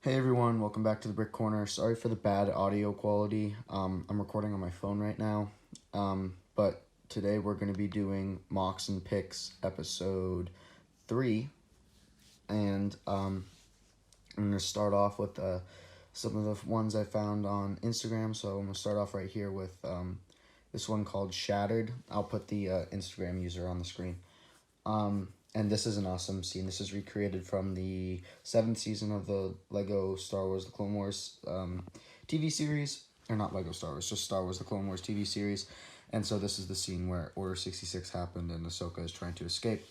Hey everyone, welcome back to the Brick Corner. Sorry for the bad audio quality. I'm recording on my phone right now. But today we're going to be doing MOCs and Pics episode 3. And I'm going to start off with some of the ones I found on Instagram. So I'm going to start off right here with this one called Shattered. I'll put the Instagram user on the screen. And this is an awesome scene. This is recreated from the 7th season of the Lego Star Wars The Clone Wars TV series. Or not Lego Star Wars, just Star Wars The Clone Wars TV series. And so this is the scene where Order 66 happened and Ahsoka is trying to escape.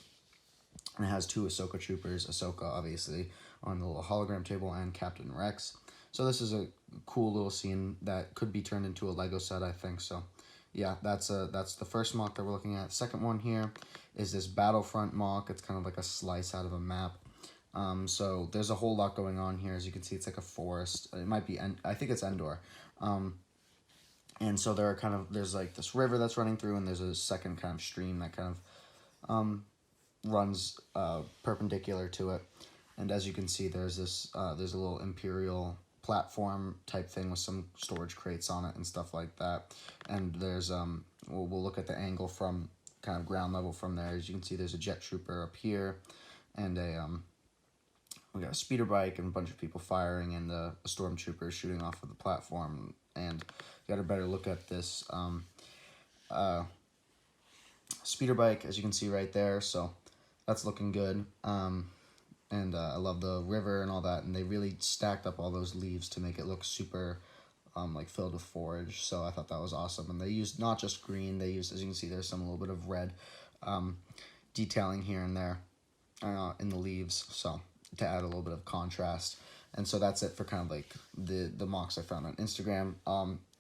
And it has two Ahsoka troopers, Ahsoka obviously on the little hologram table, and Captain Rex. So this is a cool little scene that could be turned into a Lego set, I think. So yeah, that's the first MOC that we're looking at. Second one here is this Battlefront MOC. It's kind of like a slice out of a map. So there's a whole lot going on here. As you can see, it's like a forest. It might be, I think it's Endor. And so there's like this river that's running through, and there's a second kind of stream that kind of runs perpendicular to it. And as you can see, there's a little Imperial platform type thing with some storage crates on it and stuff like that. And there's we'll look at the angle from kind of ground level from there. As you can see, there's a jet trooper up here, and we got a speeder bike and a bunch of people firing, and a stormtrooper shooting off of the platform. And you got a better look at this speeder bike, as you can see right there. So that's looking good. And I love the river and all that, and they really stacked up all those leaves to make it look super like filled with forage. So I thought that was awesome. And they used not just green, they used, as you can see, there's some little bit of red detailing here and there in the leaves, so to add a little bit of contrast. And so that's it for kind of like the MOCs I found on Instagram.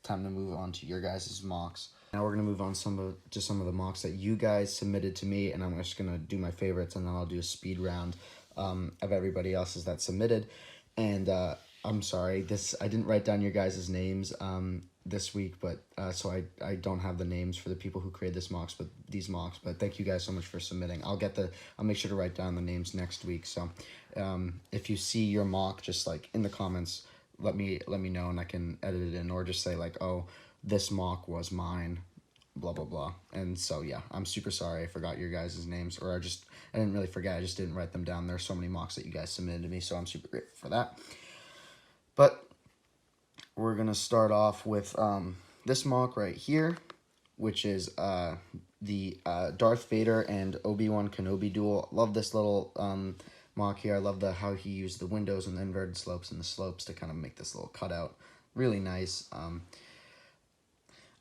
Time to move on to your guys' MOCs. Now we're going to move on to some of the MOCs that you guys submitted to me, and I'm just going to do my favorites, and then I'll do a speed round of everybody else's that submitted. And I'm sorry, I didn't write down your guys' names this week, but so I don't have the names for the people who created these MOCs, but thank you guys so much for submitting. I'll make sure to write down the names next week. So if you see your MOC, just like in the comments, let me know, and I can edit it in, or just say like, oh, this MOC was mine, blah blah blah. And so yeah, I'm super sorry I forgot your guys' names, or I didn't really forget, I just didn't write them down. There's so many MOCs that you guys submitted to me, so I'm super grateful for that. But we're gonna start off with this MOC right here, which is the Darth Vader and Obi-Wan Kenobi duel. Love this little MOC here. I love how he used the windows and the inverted slopes and the slopes to kind of make this little cutout. Really nice.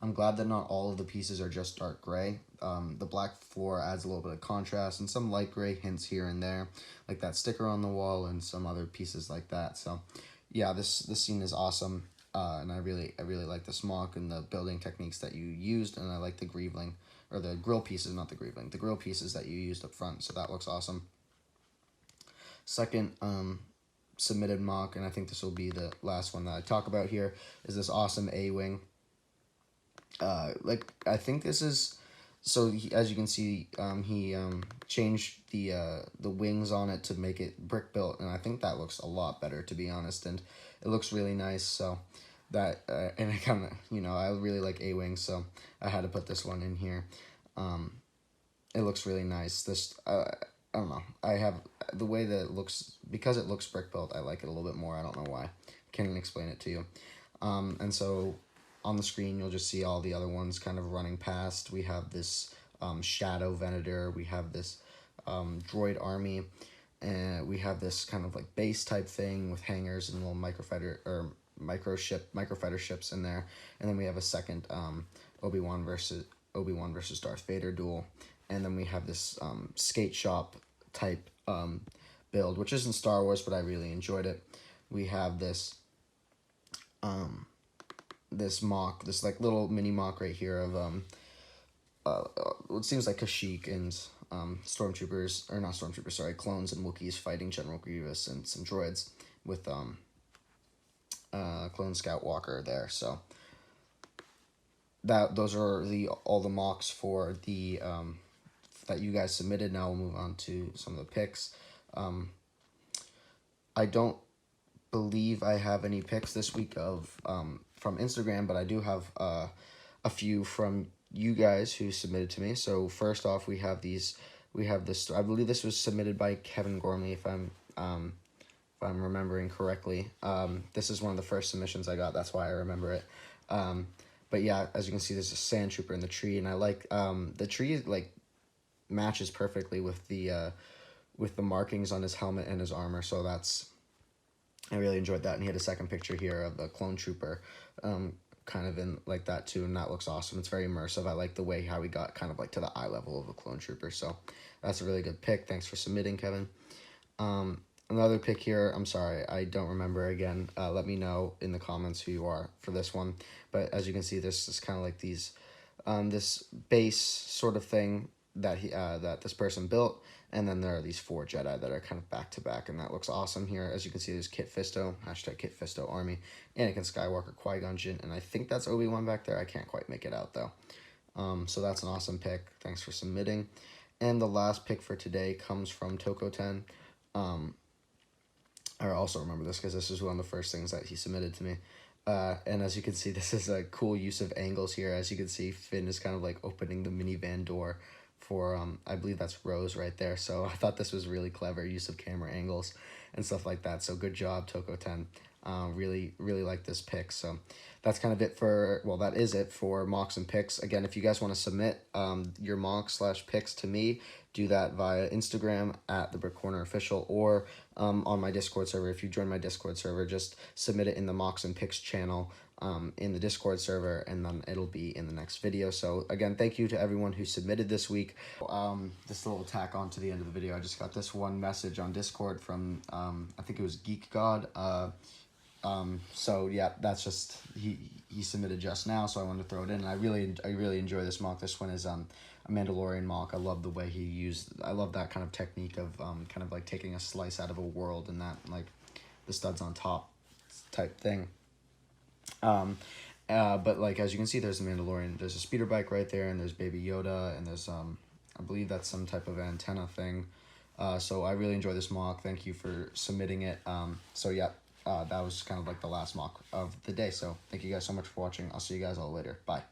I'm glad that not all of the pieces are just dark gray. The black floor adds a little bit of contrast, and some light gray hints here and there, like that sticker on the wall and some other pieces like that. So yeah, this scene is awesome, and I really like this MOC and the building techniques that you used, and I like the greeveling, or the grill pieces, not the greeveling, the grill pieces that you used up front. So that looks awesome. Second submitted MOC, and I think this will be the last one that I talk about here, is this awesome A-wing. I think this is, so as you can see, he changed the wings on it to make it brick built, and I think that looks a lot better, to be honest, and it looks really nice. So that and I kind of, I really like A-wings, so I had to put this one in here. It looks really nice. This I don't know, I have the way that it looks, because it looks brick built, I like it a little bit more. I don't know why, can't even explain it to you. And so on the screen, you'll just see all the other ones kind of running past. We have this Shadow Venator. We have this droid army. And we have this kind of like base type thing with hangars and little microfighter ships in there. And then we have a second Obi-Wan versus Darth Vader duel. And then we have this skate shop type build, which isn't Star Wars, but I really enjoyed it. We have this this MOC, this like little mini MOC right here of what seems like Kashyyyk and stormtroopers, or not stormtroopers, sorry, clones and Wookiees fighting General Grievous and some droids with Clone Scout Walker there. So those are all the MOCs for the that you guys submitted. Now we'll move on to some of the pics. I don't believe I have any pics this week of from Instagram, but I do have a few from you guys who submitted to me. So first off, we have these. We have this. I believe this was submitted by Kevin Gormley, if I'm remembering correctly. This is one of the first submissions I got. That's why I remember it. But yeah, as you can see, there's a sand trooper in the tree, and I like the tree like matches perfectly with the markings on his helmet and his armor. So I really enjoyed that. And he had a second picture here of the clone trooper, kind of in like that too, and that looks awesome. It's very immersive. I like the way how he got kind of like to the eye level of a clone trooper. So that's a really good pick. Thanks for submitting, Kevin. Another pick here, I'm sorry, I don't remember again. Let me know in the comments who you are for this one. But as you can see, this is kind of like these, this base sort of thing that that this person built. And then there are these 4 Jedi that are kind of back to back, and that looks awesome here. As you can see, there's Kit Fisto, hashtag Kit Fisto Army, Anakin Skywalker, Qui-Gon Jinn, and I think that's Obi-Wan back there. I can't quite make it out though. So that's an awesome pick. Thanks for submitting. And the last pick for today comes from Toko10. I also remember this because this is one of the first things that he submitted to me. And as you can see, this is a cool use of angles here. As you can see, Finn is kind of like opening the minivan door for, I believe that's Rose right there. So I thought this was really clever use of camera angles and stuff like that. So good job, Toko10. Really like this pick. So that's kind of it for, well, that is it for mocks and picks. Again, if you guys want to submit your mocks/picks to me, do that via Instagram at the Brick Corner Official, or on my Discord server. If you join my Discord server, just submit it in the mocks and picks channel in the Discord server, and then it'll be in the next video. So again, thank you to everyone who submitted this week. This little tack on to the end of the video, I just got this one message on Discord from I think it was Geek God. So yeah, that's just he submitted just now, so I wanted to throw it in. And I really enjoy this mock. This one is a Mandalorian mock. I love the way I love that kind of technique of kind of like taking a slice out of a world and that like the studs on top type thing. But like as you can see, there's a Mandalorian. There's a speeder bike right there, and there's Baby Yoda, and there's I believe that's some type of antenna thing. So I really enjoy this mock. Thank you for submitting it. So yeah. That was kind of like the last mock of the day. So thank you guys so much for watching. I'll see you guys all later. Bye.